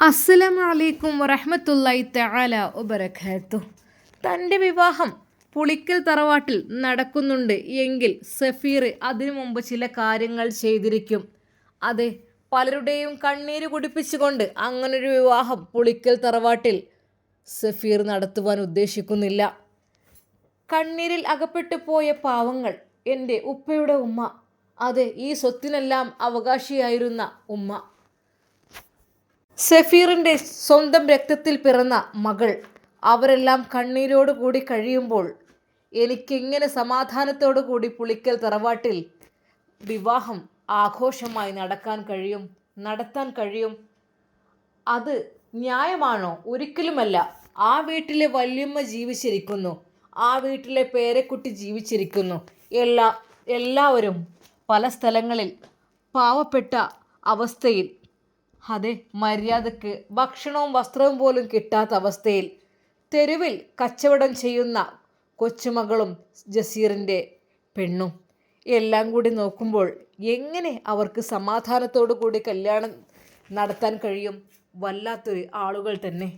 അസ്സലാമു അലൈക്കും വറഹ്മത്തുള്ളാഹി തആല വബറകാതുഹു. തൻ്റെ വിവാഹം പുളിക്കൽ തറവാട്ടിൽ നടക്കുന്നുണ്ട് എങ്കിൽ സഫീർ അതിനു മുമ്പ് ചില കാര്യങ്ങൾ ചെയ്തിരിക്കും. അതെ, പലരുടെയും കണ്ണീര് കുടിപ്പിച്ചുകൊണ്ട് അങ്ങനൊരു വിവാഹം പുളിക്കൽ തറവാട്ടിൽ സഫീർ നടത്തുവാൻ ഉദ്ദേശിക്കുന്നില്ല. കണ്ണീരിൽ അകപ്പെട്ടു പോയ പാവങ്ങൾ, എൻ്റെ ഉപ്പയുടെ ഉമ്മ, അതെ, ഈ സ്വത്തിനെല്ലാം അവകാശിയായിരുന്ന ഉമ്മ, സഫീറിൻ്റെ സ്വന്തം രക്തത്തിൽ പിറന്ന മകൾ, അവരെല്ലാം കണ്ണീരോട് കൂടി കഴിയുമ്പോൾ എനിക്കെങ്ങനെ സമാധാനത്തോടു കൂടി പുളിക്കൽ തറവാട്ടിൽ വിവാഹം ആഘോഷമായി നടത്താൻ കഴിയും? അത് ന്യായമാണോ? ഒരിക്കലുമല്ല. ആ വീട്ടിലെ വല്യമ്മ ജീവിച്ചിരിക്കുന്നു, ആ വീട്ടിലെ പേരക്കുട്ടി ജീവിച്ചിരിക്കുന്നു. എല്ലാവരും പല സ്ഥലങ്ങളിൽ പാവപ്പെട്ട അവസ്ഥയിൽ, അതെ, മര്യാദക്ക് ഭക്ഷണവും വസ്ത്രവും പോലും കിട്ടാത്ത അവസ്ഥയിൽ തെരുവിൽ കച്ചവടം ചെയ്യുന്ന കൊച്ചുമകളും ജസീറിൻ്റെ പെണ്ണും എല്ലാം കൂടി നോക്കുമ്പോൾ എങ്ങനെ അവർക്ക് സമാധാനത്തോടു കൂടി കല്യാണം നടത്താൻ കഴിയും? വല്ലാത്തൊരു ആളുകൾ തന്നെ.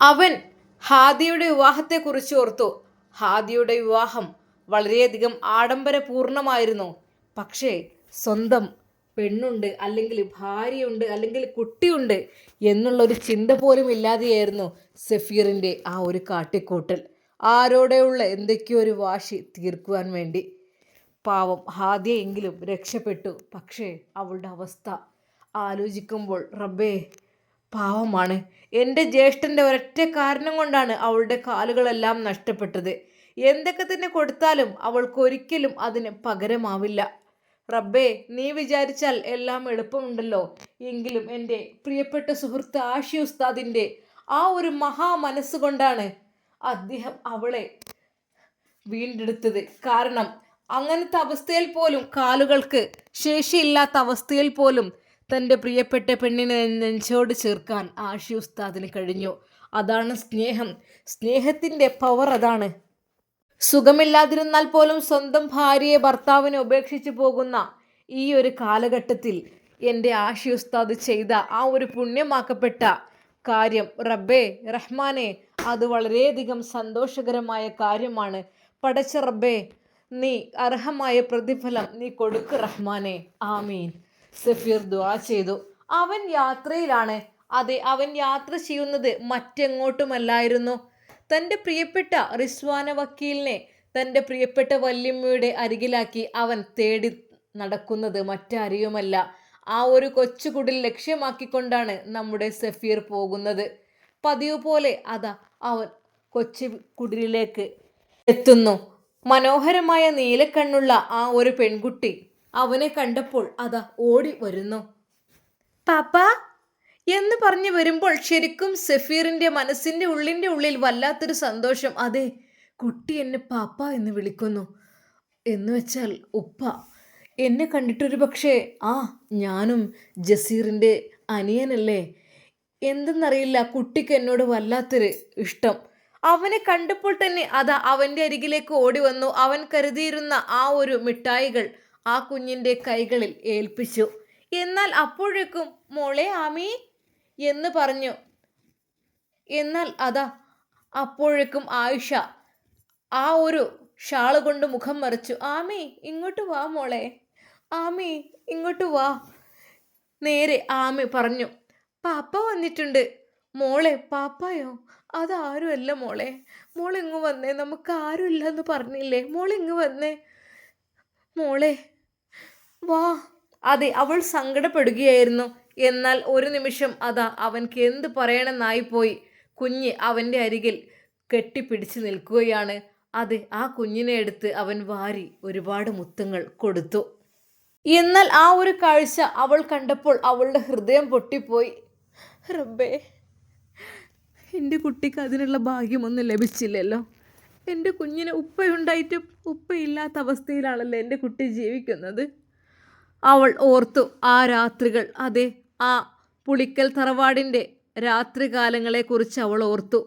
അവൻ ഹാദിയുടെ വിവാഹത്തെക്കുറിച്ച് ഓർത്തു. ഹാദിയുടെ വിവാഹം വളരെയധികം ആഡംബരപൂർണമായിരുന്നു. പക്ഷേ സ്വന്തം പെണ്ണുണ്ട്, അല്ലെങ്കിൽ ഭാര്യയുണ്ട്, അല്ലെങ്കിൽ കുട്ടിയുണ്ട് എന്നുള്ളൊരു ചിന്ത പോലും ഇല്ലാതെയായിരുന്നു സഫീറിൻ്റെ ആ ഒരു കാട്ടിക്കൂട്ടൽ. ആരോടെയുള്ള എന്തൊക്കെയോ ഒരു വാശി തീർക്കുവാൻ വേണ്ടി. പാവം ഹാദിയെങ്കിലും രക്ഷപ്പെട്ടു. പക്ഷേ അവളുടെ അവസ്ഥ ആലോചിക്കുമ്പോൾ റബ്ബേ, പാവമാണ്. എൻ്റെ ജ്യേഷ്ഠൻ്റെ ഒരൊറ്റ കാരണം കൊണ്ടാണ് അവളുടെ കാലുകളെല്ലാം നഷ്ടപ്പെട്ടത്. എന്തൊക്കെ തന്നെ കൊടുത്താലും അവൾക്കൊരിക്കലും അതിന് പകരമാവില്ല. റബ്ബേ, നീ വിചാരിച്ചാൽ എല്ലാം എളുപ്പമുണ്ടല്ലോ. എങ്കിലും എൻ്റെ പ്രിയപ്പെട്ട സുഹൃത്ത് ആഷി ഉസ്താദിൻ്റെ ആ ഒരു മഹാ മനസ്സുകൊണ്ടാണ് അദ്ദേഹം അവളെ വീണ്ടെടുത്തത്. കാരണം അങ്ങനത്തെ അവസ്ഥയിൽ പോലും, കാലുകൾക്ക് ശേഷിയില്ലാത്ത അവസ്ഥയിൽ പോലും തൻ്റെ പ്രിയപ്പെട്ട പെണ്ണിനെ നെഞ്ചോട് ചേർക്കാൻ ആഷി ഉസ്താദിന് കഴിഞ്ഞു. അതാണ് സ്നേഹം. സ്നേഹത്തിൻ്റെ പവർ അതാണ്. സുഖമില്ലാതിരുന്നാൽ പോലും സ്വന്തം ഭാര്യയെ ഭർത്താവിനെ ഉപേക്ഷിച്ച് പോകുന്ന ഈ ഒരു കാലഘട്ടത്തിൽ എൻ്റെ ആഷി ഉസ്താദ് ചെയ്ത ആ ഒരു പുണ്യമാക്കപ്പെട്ട കാര്യം, റബ്ബേ റഹ്മാനെ, അത് വളരെയധികം സന്തോഷകരമായ കാര്യമാണ്. പടച്ച റബ്ബേ, നീ അർഹമായ പ്രതിഫലം നീ കൊടുക്ക് റഹ്മാനെ, ആമീൻ. സഫീർ ദുആ ചെയ്തു. അവൻ യാത്രയിലാണ്. അതെ, അവൻ യാത്ര ചെയ്യുന്നത് മറ്റെങ്ങോട്ടുമല്ലായിരുന്നു. തൻ്റെ പ്രിയപ്പെട്ട റിസ്വാന വക്കീലിനെ തൻ്റെ പ്രിയപ്പെട്ട വല്യമ്മയുടെ അരികിലാക്കി അവൻ തേടി നടക്കുന്നത് മറ്റാരെയുമല്ല, ആ ഒരു കൊച്ചുകുടിൽ ലക്ഷ്യമാക്കിക്കൊണ്ടാണ് നമ്മുടെ സഫീർ പോകുന്നത്. പതിവ് പോലെ അതാ അവൻ കൊച്ചു കുടിലേക്ക് എത്തുന്നു. മനോഹരമായ നീലക്കണ്ണുള്ള ആ ഒരു പെൺകുട്ടി അവനെ കണ്ടപ്പോൾ അതാ ഓടി വരുന്നു. പാപ്പ എന്ന് പറഞ്ഞു വരുമ്പോൾ ശരിക്കും സഫീറിൻ്റെ മനസ്സിൻ്റെ ഉള്ളിൽ വല്ലാത്തൊരു സന്തോഷം. അതെ, കുട്ടി എന്നെ പാപ്പ എന്ന് വിളിക്കുന്നു എന്ന് വെച്ചാൽ ഉപ്പ. എന്നെ കണ്ടിട്ടൊരു പക്ഷേ ഞാനും ജസീറിൻ്റെ അനിയനല്ലേ? എന്തെന്നറിയില്ല, കുട്ടിക്ക് എന്നോട് വല്ലാത്തൊരു ഇഷ്ടം. അവനെ കണ്ടപ്പോൾ തന്നെ അതാ അവൻ്റെ അരികിലേക്ക് ഓടി വന്നു. അവൻ കരുതിയിരുന്ന ആ ഒരു മിഠായികൾ ആ കുഞ്ഞിൻ്റെ കൈകളിൽ ഏൽപ്പിച്ചു. എന്നാൽ അപ്പോഴേക്കും മോളെ ആമി എന്ന് പറഞ്ഞു. എന്നാൽ അതാ അപ്പോഴേക്കും ആയിഷ ആ ഒരു ഷാള് കൊണ്ട് മുഖം മറച്ചു. ആമി ഇങ്ങോട്ട് വാ മോളെ, ആമി ഇങ്ങോട്ട് വാ. നേരെ ആമി പറഞ്ഞു, പാപ്പ വന്നിട്ടുണ്ട്. മോളെ, പാപ്പായോ? അതാരുമല്ല മോളെ, മോളിങ്ങ് വന്നേ, നമുക്ക് ആരുമില്ല എന്ന് പറഞ്ഞില്ലേ, മോളിങ്ങ് വന്നേ മോളെ, വാ. അതെ, അവൾ സങ്കടപ്പെടുകയായിരുന്നു. എന്നാൽ ഒരു നിമിഷം അതാ അവൻക്ക് എന്ത് പറയണമെന്നായിപ്പോയി. കുഞ്ഞ് അവൻ്റെ അരികിൽ കെട്ടിപ്പിടിച്ച് നിൽക്കുകയാണ്. അതെ, ആ കുഞ്ഞിനെ എടുത്ത് അവൻ വാരി ഒരുപാട് മുത്തങ്ങൾ കൊടുത്തു. എന്നാൽ ആ ഒരു കാഴ്ച അവൾ കണ്ടപ്പോൾ അവളുടെ ഹൃദയം പൊട്ടിപ്പോയി. റബ്ബേ, എൻ്റെ കുട്ടിക്ക് അതിനുള്ള ഭാഗ്യമൊന്നും ലഭിച്ചില്ലല്ലോ. എൻ്റെ കുഞ്ഞിന് ഉപ്പയുണ്ടായിട്ട് ഉപ്പയില്ലാത്ത അവസ്ഥയിലാണല്ലോ എൻ്റെ കുട്ടി ജീവിക്കുന്നത്. അവൾ ഓർത്തു ആ രാത്രികൾ. അതെ, ആ പുളിക്കൽ തറവാടിൻ്റെ രാത്രികാലങ്ങളെക്കുറിച്ച് അവൾ ഓർത്തു.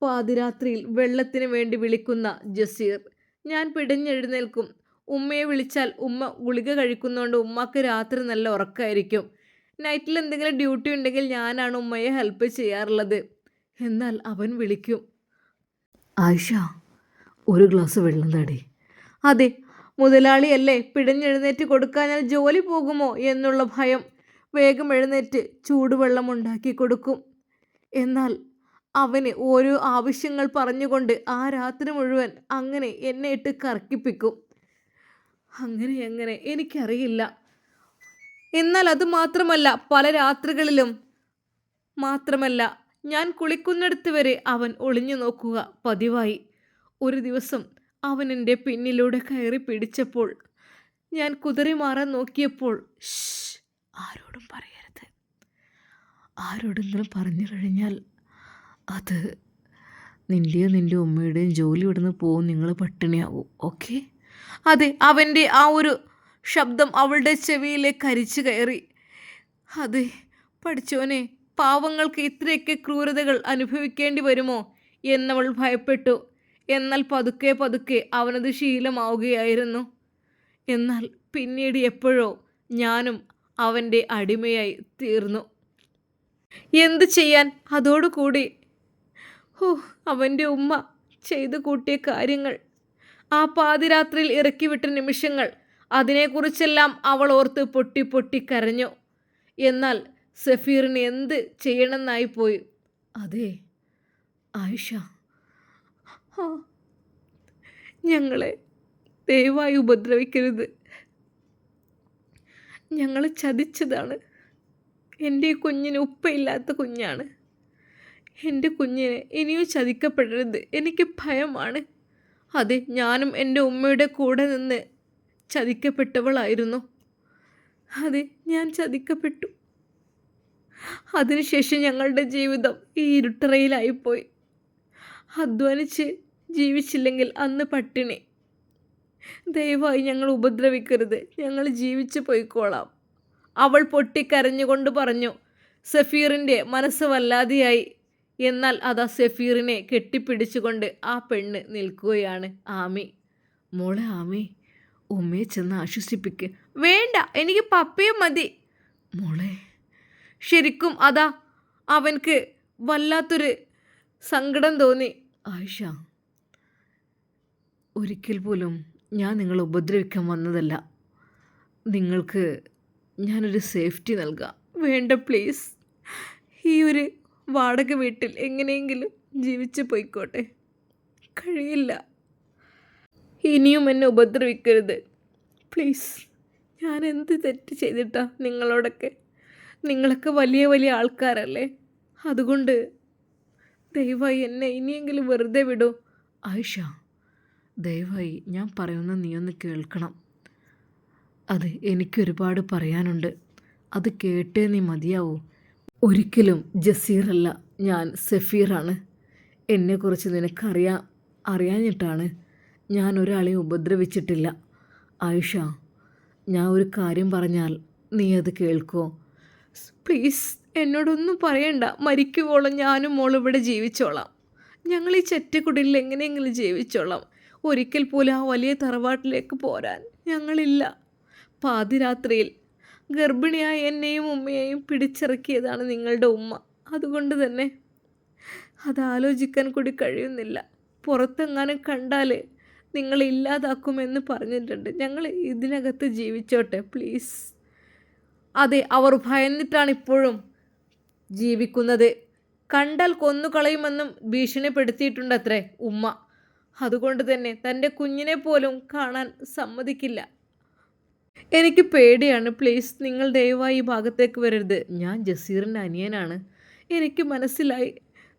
പാതിരാത്രിയിൽ വെള്ളത്തിന് വേണ്ടി വിളിക്കുന്ന ജസീർ. ഞാൻ പിടഞ്ഞെഴുന്നേൽക്കും. ഉമ്മയെ വിളിച്ചാൽ ഉമ്മ ഗുളിക കഴിക്കുന്നതുകൊണ്ട് ഉമ്മക്ക് രാത്രി നല്ല ഉറക്കമായിരിക്കും. നൈറ്റിൽ എന്തെങ്കിലും ഡ്യൂട്ടി ഉണ്ടെങ്കിൽ ഞാനാണ് ഉമ്മയെ ഹെൽപ്പ് ചെയ്യാറുള്ളത്. എന്നാൽ അവൻ വിളിക്കും, ആയിഷ ഒരു ഗ്ലാസ് വെള്ളം താടി. അതെ, മുതലാളിയല്ലേ, പിടഞ്ഞെഴുന്നേറ്റ് കൊടുക്കാൻ ഞാൻ ജോലി പോകുമോ എന്നുള്ള ഭയം. വേഗം എഴുന്നേറ്റ് ചൂടുവെള്ളം ഉണ്ടാക്കി കൊടുക്കും. എന്നാൽ അവന് ഓരോ ആവശ്യങ്ങൾ പറഞ്ഞുകൊണ്ട് ആ രാത്രി മുഴുവൻ അങ്ങനെ എന്നെ ഇട്ട് കറക്കിപ്പിക്കും. അങ്ങനെ എനിക്കറിയില്ല. എന്നാൽ അത് മാത്രമല്ല, പല രാത്രികളിലും മാത്രമല്ല, ഞാൻ കുളിക്കുന്നിടത്ത് വരെ അവൻ ഒളിഞ്ഞു നോക്കുക പതിവായി. ഒരു ദിവസം അവൻ എൻ്റെ പിന്നിലൂടെ കയറി പിടിച്ചപ്പോൾ ഞാൻ കുതറി മാറാൻ നോക്കിയപ്പോൾ, ആരോടും പറയരുത്, ആരോടെങ്കിലും പറഞ്ഞു കഴിഞ്ഞാൽ അത് നിൻ്റെയോ നിൻ്റെ ഉമ്മയുടെയും ജോലി ഇവിടുന്ന് പോകും, നിങ്ങൾ പട്ടിണിയാവും, ഓക്കെ? അതെ, അവൻ്റെ ആ ഒരു ശബ്ദം അവളുടെ ചെവിയിലേക്ക് അരിച്ചു കയറി. അതെ പഠിച്ചോനെ, പാവങ്ങൾക്ക് ഇത്രയൊക്കെ ക്രൂരതകൾ അനുഭവിക്കേണ്ടി വരുമോ എന്നവൾ ഭയപ്പെട്ടു. എന്നാൽ പതുക്കെ അവനത് ശീലമാവുകയായിരുന്നു. എന്നാൽ പിന്നീട് എപ്പോഴോ ഞാനും അവൻ്റെ അടിമയായി തീർന്നു. എന്ത് ചെയ്യാൻ, അതോടുകൂടി അവൻ്റെ ഉമ്മ ചെയ്തു കൂട്ടിയ കാര്യങ്ങൾ, ആ പാതിരാത്രിയിൽ ഇറക്കിവിട്ട നിമിഷങ്ങൾ, അതിനെക്കുറിച്ചെല്ലാം അവൾ ഓർത്ത് പൊട്ടി കരഞ്ഞു. എന്നാൽ സഫീറിന് എന്ത് ചെയ്യണമെന്നായിപ്പോയി. അതെ ആയിഷ, ഞങ്ങളെ ദയവായി ഉപദ്രവിക്കരുത്. ഞങ്ങൾ ചതിച്ചതാണ്. എൻ്റെ കുഞ്ഞിന് ഉപ്പയില്ലാത്ത കുഞ്ഞാണ്. എൻ്റെ കുഞ്ഞിനെ ഇനിയും ചതിക്കപ്പെടരുത്. എനിക്ക് ഭയമാണ്. അതെ, ഞാനും എൻ്റെ ഉമ്മയുടെ കൂടെ നിന്ന് ചതിക്കപ്പെട്ടവളായിരുന്നു. അതെ, ഞാൻ ചതിക്കപ്പെട്ടു. അതിനുശേഷം ഞങ്ങളുടെ ജീവിതം ഈ ഇരുട്ടറയിലായിപ്പോയി. അധ്വാനിച്ച് ജീവിച്ചില്ലെങ്കിൽ അന്ന് പട്ടിണി. ദയവായി ഞങ്ങൾ ഉപദ്രവിക്കരുത്, ഞങ്ങൾ ജീവിച്ചു പോയിക്കോളാം. അവൾ പൊട്ടിക്കരഞ്ഞുകൊണ്ട് പറഞ്ഞു. സഫീറിൻ്റെ മനസ്സ് വല്ലാതെയായി. എന്നാൽ അതാ സഫീറിനെ കെട്ടിപ്പിടിച്ചുകൊണ്ട് ആ പെണ്ണ് നിൽക്കുകയാണ്. ആമി, മോളെ ആമി, ഉമ്മയെ ചെന്ന് ആശ്വസിപ്പിക്ക്. വേണ്ട, എനിക്ക് പപ്പയും മതി. മോളെ, ശരിക്കും അതാ അവൻക്ക് വല്ലാത്തൊരു സങ്കടം തോന്നി. ആയിഷ, ഒരിക്കൽ പോലും ഞാൻ നിങ്ങളെ ഉപദ്രവിക്കാൻ വന്നതല്ല. നിങ്ങൾക്ക് ഞാനൊരു സേഫ്റ്റി നൽകാം. വേണ്ട പ്ലീസ്, ഈ ഒരു വാടക വീട്ടിൽ എങ്ങനെയെങ്കിലും ജീവിച്ചു പോയിക്കോട്ടെ. കഴിയില്ല, ഇനിയും എന്നെ ഉപദ്രവിക്കരുത് പ്ലീസ്. ഞാൻ എന്ത് തെറ്റ് ചെയ്തിട്ടാ നിങ്ങളോടൊക്കെ? നിങ്ങളൊക്കെ വലിയ വലിയ ആൾക്കാരല്ലേ, അതുകൊണ്ട് ദയവായി എന്നെ ഇനിയെങ്കിലും വെറുതെ വിടൂ. ആയിഷ, ദയവായി ഞാൻ പറയുന്നത് നീ ഒന്ന് കേൾക്കണം. അത് എനിക്കൊരുപാട് പറയാനുണ്ട്, അത് കേട്ടേ നീ മതിയാവൂ. ഒരിക്കലും ജസീറല്ല, ഞാൻ സഫീറാണ്. എന്നെക്കുറിച്ച് അറിയാഞ്ഞിട്ടാണ് ഞാൻ ഒരാളെയും ഉപദ്രവിച്ചിട്ടില്ല. ആയിഷ, ഞാൻ ഒരു കാര്യം പറഞ്ഞാൽ നീ അത് കേൾക്കുമോ? പ്ലീസ്, എന്നോടൊന്നും പറയണ്ട. മരിക്കുവോളം ഞാനും മോളും ഇവിടെ ജീവിച്ചോളാം. ഞങ്ങൾ ഈ ചെറ്റക്കുടിയിൽ എങ്ങനെയെങ്കിലും ജീവിച്ചോളാം. ഒരിക്കൽ പോലും ആ വലിയ തറവാട്ടിലേക്ക് പോരാൻ ഞങ്ങളില്ല. പാതിരാത്രിയിൽ ഗർഭിണിയായ എന്നെയും ഉമ്മയെയും പിടിച്ചിറക്കിയതാണ് നിങ്ങളുടെ ഉമ്മ. അതുകൊണ്ട് തന്നെ അതാലോചിക്കാൻ കൂടി കഴിയുന്നില്ല. പുറത്തെങ്ങാനും കണ്ടാൽ നിങ്ങൾ ഇല്ലാതാക്കുമെന്ന് പറഞ്ഞിട്ടുണ്ട്. ഞങ്ങൾ ഇതിനകത്ത് ജീവിച്ചോട്ടെ പ്ലീസ്. അതെ, അവർ ഭയന്നിട്ടാണ് ഇപ്പോഴും ജീവിക്കുന്നത്. കണ്ടാൽ കൊന്നുകളയുമെന്നും ഭീഷണിപ്പെടുത്തിയിട്ടുണ്ടത്രേ ഉമ്മ. അതുകൊണ്ട് തന്നെ തൻ്റെ കുഞ്ഞിനെ പോലും കാണാൻ സമ്മതിക്കില്ല. എനിക്ക് പേടിയാണ്, പ്ലീസ് നിങ്ങൾ ദയവായി ഈ ഭാഗത്തേക്ക് വരരുത്. ഞാൻ ജസീറിൻ്റെ അനിയനാണ്, എനിക്ക് മനസ്സിലായി.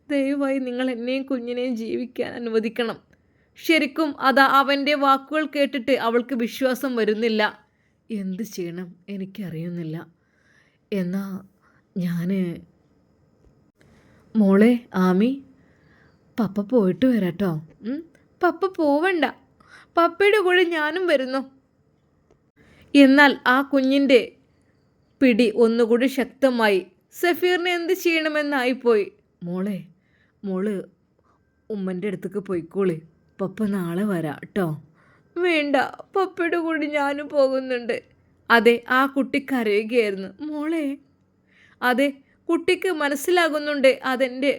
ദയവായി നിങ്ങൾ എന്നെയും കുഞ്ഞിനെയും ജീവിക്കാൻ അനുവദിക്കണം. ശരിക്കും അതാ അവൻ്റെ വാക്കുകൾ കേട്ടിട്ട് അവൾക്ക് വിശ്വാസം വരുന്നില്ല. എന്ത് ചെയ്യണം എനിക്കറിയുന്നില്ല. എന്നാ ഞാൻ മോളെ ആമി, പപ്പ പോയിട്ട് വരാട്ടോ. പപ്പ പോവണ്ട, പപ്പയുടെ കൂടെ ഞാനും വരുന്നു. എന്നാൽ ആ കുഞ്ഞിൻ്റെ പിടി ഒന്നുകൂടി ശക്തമായി. സഫീറിനെ എന്ത് ചെയ്യണമെന്നായിപ്പോയി. മോള് ഉമ്മൻ്റെ അടുത്തേക്ക് പോയിക്കോളി, പപ്പ നാളെ വരാം കേട്ടോ. വേണ്ട, പപ്പയുടെ കൂടെ ഞാനും പോകുന്നുണ്ട്. അതെ, ആ കുട്ടി കരയുകയായിരുന്നു. മോളെ അതെ, കുട്ടിക്ക് മനസ്സിലാകുന്നുണ്ട് അതെൻ്റെ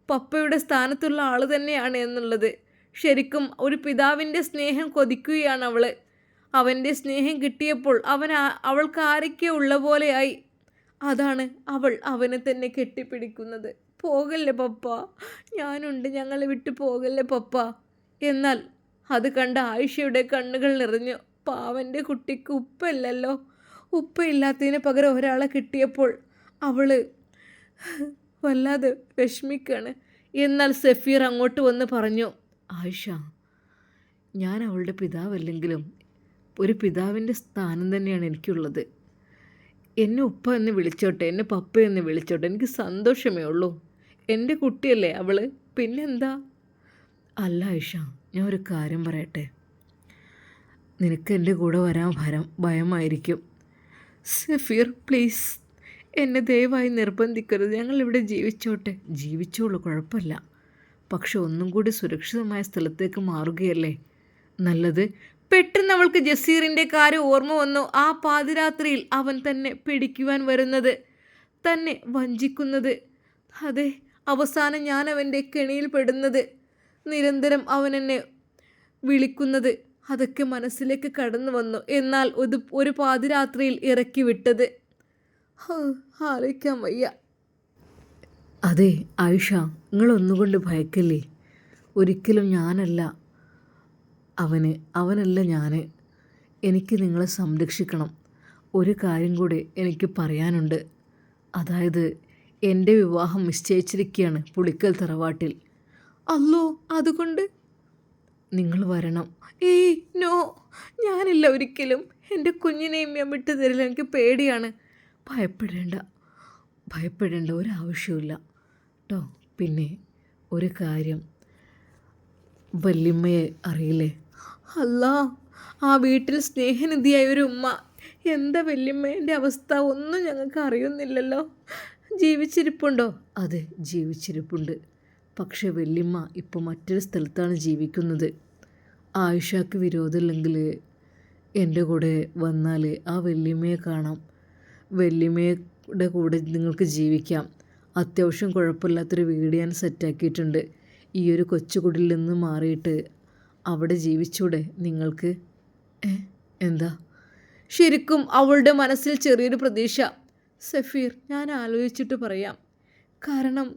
പപ്പയുടെ സ്ഥാനത്തുള്ള ആൾ തന്നെയാണ് എന്നുള്ളത്. ശരിക്കും ഒരു പിതാവിൻ്റെ സ്നേഹം കൊതിക്കുകയാണ് അവൾ. അവൻ്റെ സ്നേഹം കിട്ടിയപ്പോൾ അവൾക്ക് ആരൊക്കെ ഉള്ള പോലെയായി. അതാണ് അവൾ അവനെ തന്നെ കെട്ടിപ്പിടിക്കുന്നത്. പോകല്ലേ പപ്പ, ഞാനുണ്ട്, ഞങ്ങളെ വിട്ടു പോകല്ലേ പപ്പ. എന്നാൽ അത് കണ്ട ആയിഷയുടെ കണ്ണുകൾ നിറഞ്ഞു. പാവൻ്റെ കുട്ടിക്ക് ഉപ്പയില്ലല്ലോ. ഉപ്പയില്ലാത്തതിന് പകരം ഒരാളെ കിട്ടിയപ്പോൾ അവൾ വല്ലാതെ വിഷമിക്കുകയാണ്. എന്നാൽ സഫീർ അങ്ങോട്ട് വന്ന് പറഞ്ഞു, ആയിഷ, ഞാൻ അവളുടെ പിതാവല്ലെങ്കിലും ഒരു പിതാവിൻ്റെ സ്ഥാനം തന്നെയാണ് എനിക്കുള്ളത്. എന്നെ ഉപ്പ എന്ന് വിളിച്ചോട്ടെ, എന്നെ പപ്പ എന്ന് വിളിച്ചോട്ടെ, എനിക്ക് സന്തോഷമേ ഉള്ളൂ. എൻ്റെ കുട്ടിയല്ലേ അവൾ, പിന്നെന്താ? അല്ല ആയിഷ, ഞാൻ ഒരു കാര്യം പറയട്ടെ. നിനക്ക് എൻ്റെ കൂടെ വരാൻ ഭയമായിരിക്കും. സഫീർ പ്ലീസ്, എന്നെ ദയവായി നിർബന്ധിക്കരുത്. ഞങ്ങളിവിടെ ജീവിച്ചോളൂ, കുഴപ്പമില്ല. പക്ഷെ ഒന്നും കൂടി സുരക്ഷിതമായ സ്ഥലത്തേക്ക് മാറുകയല്ലേ നല്ലത്. പെട്ടെന്ന് അവൾക്ക് ജസീറിൻ്റെ കാര്യം ഓർമ്മ വന്നു. ആ പാതിരാത്രിയിൽ അവൻ തന്നെ പിടിക്കുവാൻ വരുന്നത്, തന്നെ വഞ്ചിക്കുന്നത്. അതെ, അവസാനം ഞാൻ അവൻ്റെ കെണിയിൽ പെടുന്നത്, നിരന്തരം അവൻ എന്നെ വിളിക്കുന്നത്, അതൊക്കെ മനസ്സിലേക്ക് കടന്നു വന്നു. എന്നാൽ ഒരു പാതിരാത്രിയിൽ ഇറക്കി വിട്ടത് ആലോചിക്കാൻ വയ്യ. അതെ ആയിഷ, നിങ്ങളൊന്നുകൊണ്ട് ഭയക്കല്ലേ. ഒരിക്കലും ഞാനല്ല അവനല്ല ഞാൻ. എനിക്ക് നിങ്ങളെ സംരക്ഷിക്കണം. ഒരു കാര്യം കൂടി എനിക്ക് പറയാനുണ്ട്. അതായത് എൻ്റെ വിവാഹം നിശ്ചയിച്ചിരിക്കുകയാണ് പുളിക്കൽ തറവാട്ടിൽ. അല്ലോ, അതുകൊണ്ട് നിങ്ങൾ വരണം. ഏയ് നോ, ഞാനില്ല ഒരിക്കലും. എൻ്റെ കുഞ്ഞിനെയും ഞാൻ വിട്ടു തരില്ല, എനിക്ക് പേടിയാണ്. ഭയപ്പെടേണ്ട ഒരാവശ്യമില്ല കേട്ടോ. പിന്നെ ഒരു കാര്യം, വല്യമ്മയെ അറിയില്ലേ? അല്ലാ, ആ വീട്ടിൽ സ്നേഹനിധിയായ ഒരു ഉമ്മ. എന്താ വല്യമ്മേൻ്റെ അവസ്ഥ? ഒന്നും ഞങ്ങൾക്ക് അറിയുന്നില്ലല്ലോ. ജീവിച്ചിരിപ്പുണ്ടോ? അതെ, ജീവിച്ചിരിപ്പുണ്ട്. പക്ഷേ വല്യമ്മ ഇപ്പോൾ മറ്റൊരു സ്ഥലത്താണ് ജീവിക്കുന്നത്. ആയിഷയ്ക്ക് വിരോധമില്ലെങ്കിൽ എൻ്റെ കൂടെ വന്നാൽ ആ വല്യമ്മയെ കാണാം. വല്യമ്മയുടെ കൂടെ നിങ്ങൾക്ക് ജീവിക്കാം. അത്യാവശ്യം കുഴപ്പമില്ലാത്തൊരു വീട് ഞാൻ സെറ്റാക്കിയിട്ടുണ്ട്. ഈ ഒരു കൊച്ചുകുടിൽ നിന്ന് മാറിയിട്ട് അവിടെ ജീവിച്ചൂടെ നിങ്ങൾക്ക്? എന്താ? ശരിക്കും അവളുടെ മനസ്സിൽ ചെറിയൊരു പ്രതീക്ഷ. സഫീർ, ഞാൻ ആലോചിച്ചിട്ട് പറയാം. കാരണം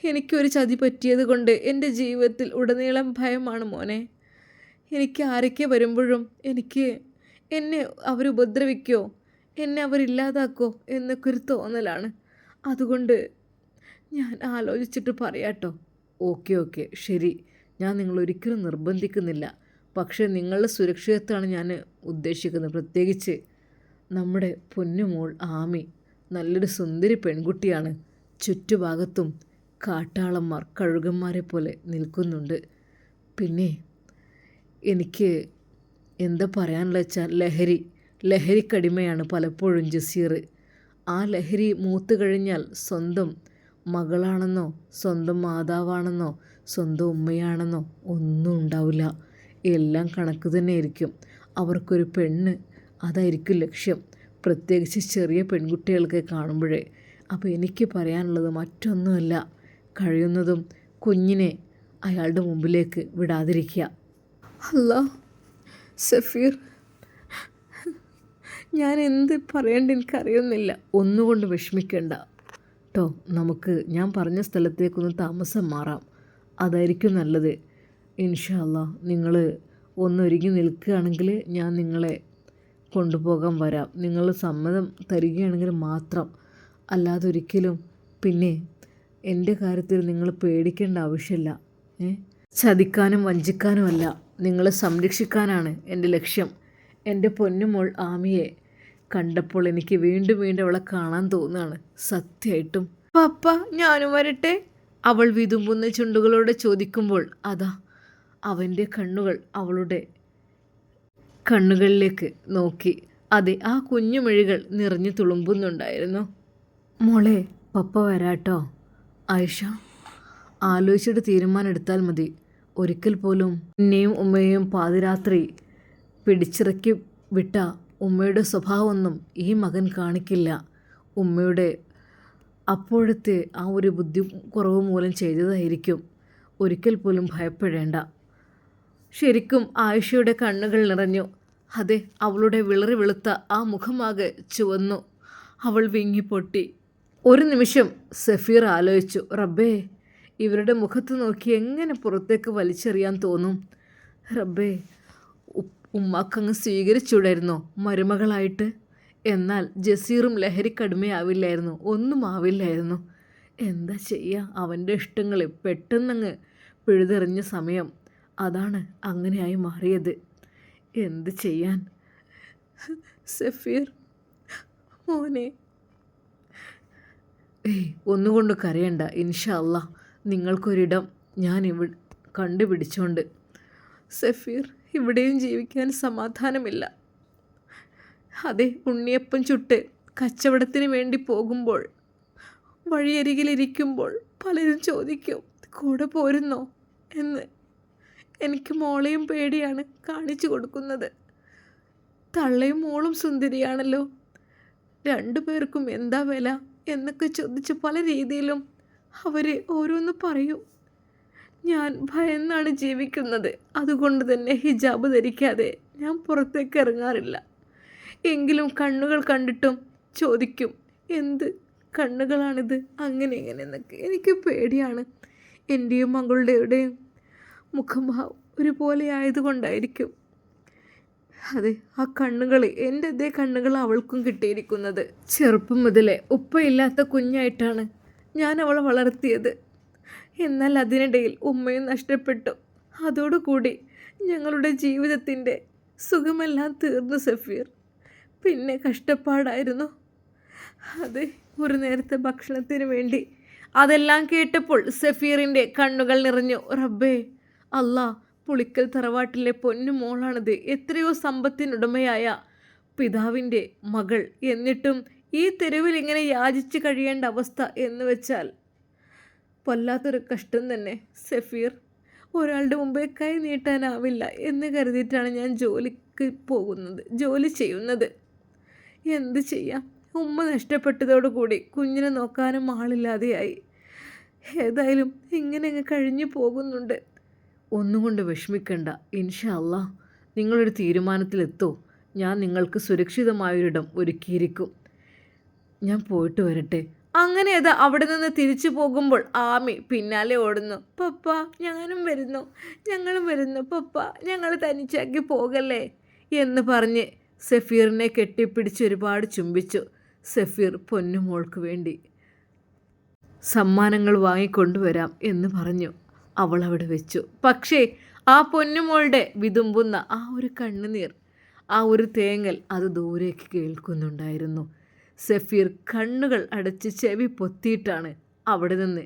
എനിക്കൊരു ചതി പറ്റിയത് കൊണ്ട് എൻ്റെ ജീവിതത്തിൽ ഉടനീളം ഭയമാണ് മോനെ. എനിക്ക് ആരൊക്കെ വരുമ്പോഴും എന്നെ അവരുപദ്രവിക്കോ, എന്നെ അവരില്ലാതാക്കോ എന്നൊക്കെ ഒരു തോന്നലാണ്. അതുകൊണ്ട് ഞാൻ ആലോചിച്ചിട്ട് പറയാട്ടോ. ഓക്കെ ശരി, ഞാൻ നിങ്ങളൊരിക്കലും നിർബന്ധിക്കുന്നില്ല. പക്ഷേ നിങ്ങളുടെ സുരക്ഷിതത്വമാണ് ഞാൻ ഉദ്ദേശിക്കുന്നത്. പ്രത്യേകിച്ച് നമ്മുടെ പൊന്നുമോൾ ആമി നല്ലൊരു സുന്ദരി പെൺകുട്ടിയാണ്. ചുറ്റുഭാഗത്തും കാട്ടാളന്മാർ കഴുകന്മാരെ പോലെ നിൽക്കുന്നുണ്ട്. പിന്നെ എനിക്ക് എന്താ പറയാനുള്ള വെച്ചാൽ, ലഹരിക്കടിമയാണ് പലപ്പോഴും ജസീർ. ആ ലഹരി മൂത്ത് കഴിഞ്ഞാൽ സ്വന്തം മകളാണെന്നോ സ്വന്തം മാതാവാണെന്നോ സ്വന്തം ഉമ്മയാണെന്നോ ഒന്നും ഉണ്ടാവില്ല. എല്ലാം കണക്ക് തന്നെയായിരിക്കും. അവർക്കൊരു പെണ്ണ്, അതായിരിക്കും ലക്ഷ്യം. പ്രത്യേകിച്ച് ചെറിയ പെൺകുട്ടികൾക്ക് കാണുമ്പോഴേ. അപ്പോൾ എനിക്ക് പറയാനുള്ളത് മറ്റൊന്നുമല്ല, കഴിയുന്നതും കുഞ്ഞിനെ അയാളുടെ മുമ്പിലേക്ക് വിടാതിരിക്കുക. അല്ലാ സഫീർ, ഞാൻ എന്ത് പറയേണ്ട എനിക്കറിയുന്നില്ല. ഒന്നുകൊണ്ട് വിഷമിക്കേണ്ട കേട്ടോ. ഞാൻ പറഞ്ഞ സ്ഥലത്തേക്കൊന്ന് താമസം മാറാം, അതായിരിക്കും നല്ലത്. ഇൻഷാ അല്ലാ, നിങ്ങൾ ഒന്നൊരുങ്ങി നിൽക്കുകയാണെങ്കിൽ ഞാൻ നിങ്ങളെ കൊണ്ടുപോകാൻ വരാം. നിങ്ങൾ സമ്മതം തരികയാണെങ്കിൽ മാത്രം, അല്ലാതെ ഒരിക്കലും. പിന്നെ എൻ്റെ കാര്യത്തിൽ നിങ്ങൾ പേടിക്കേണ്ട ആവശ്യമില്ല. ചതിക്കാനും വഞ്ചിക്കാനുമല്ല, നിങ്ങളെ സംരക്ഷിക്കാനാണ് എൻ്റെ ലക്ഷ്യം. എൻ്റെ പൊന്നുമോൾ ആമിയെ കണ്ടപ്പോൾ എനിക്ക് വീണ്ടും അവളെ കാണാൻ തോന്നുകയാണ്. സത്യമായിട്ടും. പപ്പ, ഞാനും വരട്ടെ? അവൾ വിതുമ്പുന്ന ചുണ്ടുകളോടെ ചോദിക്കുമ്പോൾ അതാ അവൻ്റെ കണ്ണുകൾ അവളുടെ കണ്ണുകളിലേക്ക് നോക്കി. അതെ, ആ കുഞ്ഞുമിഴികൾ നിറഞ്ഞു തുളുമ്പുന്നുണ്ടായിരുന്നു. മോളെ, പപ്പ വരാട്ടോ. ആയിഷ, ആലോചിച്ചിട്ട് തീരുമാനം എടുത്താൽ മതി. ഒരിക്കൽ പോലും എന്നെയും ഉമ്മയെയും പാതിരാത്രി പിടിച്ചിറക്കി വിട്ട ഉമ്മയുടെ സ്വഭാവമൊന്നും ഈ മകൻ കാണിക്കില്ല. ഉമ്മയുടെ അപ്പോഴത്തെ ആ ഒരു ബുദ്ധി കുറവ് മൂലം ചെയ്തതായിരിക്കും. ഒരിക്കൽ പോലും ഭയപ്പെടേണ്ട. ശരിക്കും ആയിഷയുടെ കണ്ണുകൾ നിറഞ്ഞു. അതെ, അവളുടെ വിളറി വെളുത്ത ആ മുഖമാകെ ചുവന്നു. അവൾ വിങ്ങിപ്പൊട്ടി. ഒരു നിമിഷം സഫീർ ആലോചിച്ചു, റബ്ബേ, ഇവരുടെ മുഖത്ത് നോക്കി എങ്ങനെ പുറത്തേക്ക് വലിച്ചെറിയാൻ തോന്നും? റബ്ബേ, ഉമ്മാക്കങ്ങ് സ്വീകരിച്ചൂടായിരുന്നോ മരുമകളായിട്ട്? എന്നാൽ ജസീറും ലഹരിക്കടിമയാവില്ലായിരുന്നു, ഒന്നും ആവില്ലായിരുന്നു. എന്താ ചെയ്യുക, അവൻ്റെ ഇഷ്ടങ്ങൾ പെട്ടെന്നങ്ങ് പിഴുതെറിഞ്ഞ സമയം അതാണ് അങ്ങനെയായി മാറിയത്. എന്ത് ചെയ്യാൻ? സഫീർ മോനെ. ഒന്നുകൊണ്ട് കരയണ്ട, ഇൻഷാ അല്ലാ നിങ്ങൾക്കൊരിടം ഞാൻ കണ്ടുപിടിച്ചോണ്ട്. സഫീർ, ഇവിടെയും ജീവിക്കാൻ സമാധാനമില്ല. അതെ, ഉണ്ണിയപ്പം ചുട്ട് കച്ചവടത്തിന് വേണ്ടി പോകുമ്പോൾ വഴിയരികിലിരിക്കുമ്പോൾ പലരും ചോദിക്കും കൂടെ പോരുന്നോ എന്ന്. എനിക്ക് മോളെയും പേടിയാണ് കാണിച്ചു കൊടുക്കുന്നത്. തള്ളയും മോളും സുന്ദരിയാണല്ലോ, രണ്ടു പേർക്കും എന്താ വില എന്നൊക്കെ ചോദിച്ച് പല രീതിയിലും അവർ ഓരോന്ന് പറയും. ഞാൻ ഭയന്നാണ് ജീവിക്കുന്നത്. അതുകൊണ്ട് തന്നെ ഹിജാബ് ധരിക്കാതെ ഞാൻ പുറത്തേക്ക് ഇറങ്ങാറില്ല. എങ്കിലും കണ്ണുകൾ കണ്ടിട്ടും ചോദിക്കും, എന്ത് കണ്ണുകളാണിത്, അങ്ങനെ എന്നൊക്കെ. എനിക്ക് പേടിയാണ്. എൻ്റെയും മകളുടെയും മുഖം ഒരുപോലെ ആയതുകൊണ്ടായിരിക്കും. അതെ, ആ കണ്ണുകൾ, എൻ്റെ അതേ കണ്ണുകൾ അവൾക്കും കിട്ടിയിരിക്കുന്നത്. ചെറുപ്പം മുതലേ ഉപ്പയില്ലാത്ത കുഞ്ഞായിട്ടാണ് ഞാൻ അവളെ വളർത്തിയത്. എന്നാൽ അതിനിടയിൽ ഉമ്മയും നഷ്ടപ്പെട്ടു. അതോടുകൂടി ഞങ്ങളുടെ ജീവിതത്തിൻ്റെ സുഖമെല്ലാം തീർന്നു സഫീർ. പിന്നെ കഷ്ടപ്പാടായിരുന്നു. അതെ, ഒരു നേരത്തെ ഭക്ഷണത്തിന് വേണ്ടി. അതെല്ലാം കേട്ടപ്പോൾ സഫീറിൻ്റെ കണ്ണുകൾ നിറഞ്ഞു. റബ്ബേ, അല്ലാ, പുളിക്കൽ തറവാട്ടിലെ പൊന്നു മോളാണിത്, എത്രയോ സമ്പത്തിനുടമയായ പിതാവിൻ്റെ മകൾ. എന്നിട്ടും ഈ തെരുവിൽ ഇങ്ങനെ യാചിച്ച് കഴിയേണ്ട അവസ്ഥ എന്ന് വെച്ചാൽ വല്ലാത്തൊരു കഷ്ടം തന്നെ. സഫീർ, ഒരാളുടെ മുമ്പേ കൈ നീട്ടാനാവില്ല എന്ന് കരുതിയിട്ടാണ് ഞാൻ ജോലി ചെയ്യുന്നത്. എന്ത് ചെയ്യാം, ഉമ്മ നഷ്ടപ്പെട്ടതോടുകൂടി കുഞ്ഞിനെ നോക്കാനും ആളില്ലാതെയായി. ഏതായാലും ഇങ്ങനെ അങ്ങ് കഴിഞ്ഞു പോകുന്നുണ്ട്. ഒന്നുകൊണ്ട് വിഷമിക്കണ്ട, ഇൻഷാ അല്ലാ നിങ്ങളൊരു തീരുമാനത്തിലെത്തോ. ഞാൻ നിങ്ങൾക്ക് സുരക്ഷിതമായൊരിടം ഒരുക്കിയിരിക്കും. ഞാൻ പോയിട്ട് വരട്ടെ. അങ്ങനെ അത് അവിടെ നിന്ന് തിരിച്ചു പോകുമ്പോൾ ആമി പിന്നാലെ ഓടുന്നു. പപ്പ, ഞങ്ങളും വരുന്നു പപ്പ, ഞങ്ങൾ തനിച്ചാക്കി പോകല്ലേ എന്ന് പറഞ്ഞ് സഫീറിനെ കെട്ടിപ്പിടിച്ച് ഒരുപാട് ചുംബിച്ചു. സഫീർ പൊന്നുമോൾക്ക് വേണ്ടി സമ്മാനങ്ങൾ വാങ്ങിക്കൊണ്ടുവരാം എന്ന് പറഞ്ഞു അവൾ അവിടെ വെച്ചു. പക്ഷേ ആ പൊന്നുമോളുടെ വിതുമ്പുന്ന ആ ഒരു കണ്ണുനീർ, ആ ഒരു തേങ്ങൽ അത് ദൂരേക്ക് കേൾക്കുന്നുണ്ടായിരുന്നു. സഫീർ കണ്ണുകൾ അടച്ച് ചെവി പൊത്തിയിട്ടാണ് അവിടെ നിന്ന്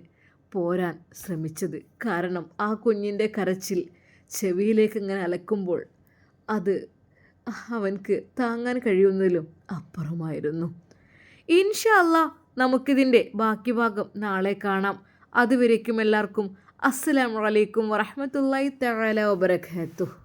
പോരാൻ ശ്രമിച്ചത്. കാരണം ആ കുഞ്ഞിൻ്റെ കരച്ചിൽ ചെവിയിലേക്ക് ഇങ്ങനെ അലക്കുമ്പോൾ അത് അവൻക്ക് താങ്ങാൻ കഴിയുന്നതിലും അപ്പുറമായിരുന്നു. ഇൻഷാ അല്ലാ നമുക്കിതിൻ്റെ ബാക്കി ഭാഗം നാളെ കാണാം. അതുവരേക്കും എല്ലാവർക്കും അസ്സലാമു അലൈക്കും വറഹ്മത്തുള്ളാഹി തആല വബറകാതുഹു.